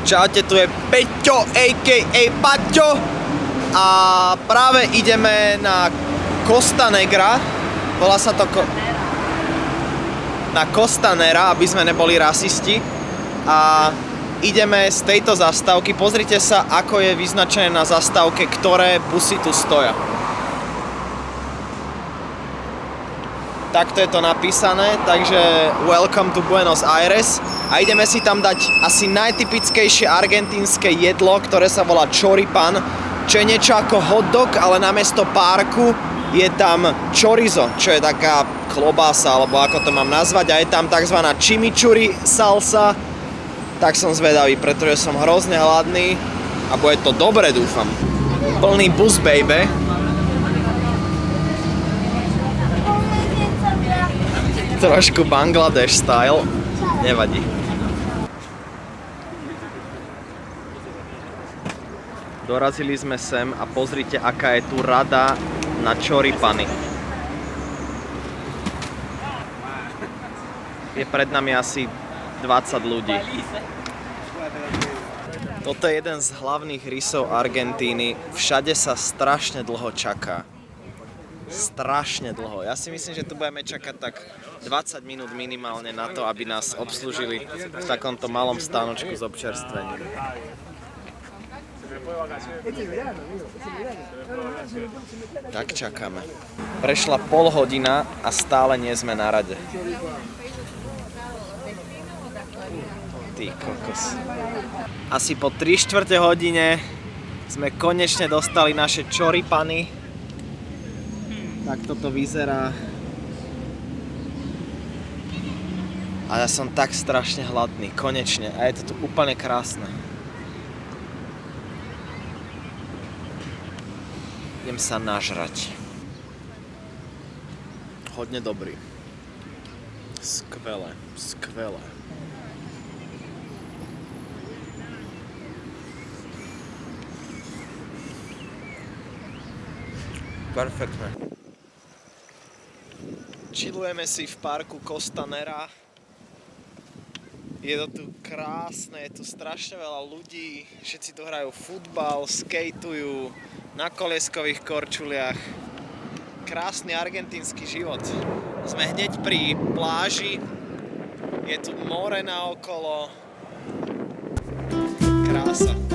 Čaute, tu je Peťo, a.k.a. Paťo a práve ideme na Costa Negra, volá sa to na Costanera, aby sme neboli rasisti a ideme z tejto zastávky. Pozrite sa, ako je vyznačené na zastávke, ktoré busy tu stoja. Takto je to napísané, takže welcome to Buenos Aires a ideme si tam dať asi najtypickejšie argentínske jedlo, ktoré sa volá choripan, čo je niečo ako hotdog, ale namiesto párku je tam chorizo, čo je taká klobása, alebo ako to mám nazvať, a je tam tzv. Chimichurri salsa, tak som zvedavý, pretože som hrozne hladný a bude to dobre, dúfam. Plný bus, baby. Trošku Bangladeš style, nevadí. Dorazili sme sem a pozrite, aká je tu rada na choripany. Je pred nami asi 20 ľudí. Toto je jeden z hlavných rysov Argentíny. Všade sa strašne dlho čaká. Strašne dlho. Ja si myslím, že tu budeme čakať tak 20 minút minimálne na to, aby nás obslúžili v takomto malom stánočku s občerstvením. Tak čakáme. Prešla pol hodina a stále nie sme na rade. Ty kokos. Asi po 3/4 hodine sme konečne dostali naše choripany. Tak toto vyzerá. A ja som tak strašne hladný, konečne. A je to tu úplne krásne. Idem sa nažrať. Hodne dobrý. Skvelé, skvelé. Perfektné. Chillujeme si v parku Costanera. Je to tu krásne, je tu strašne veľa ľudí. Všetci tu hrajú futbal, skateujú na kolieskových korčuliach. Krásny argentínsky život. Sme hneď pri pláži. Je tu more naokolo. Krása.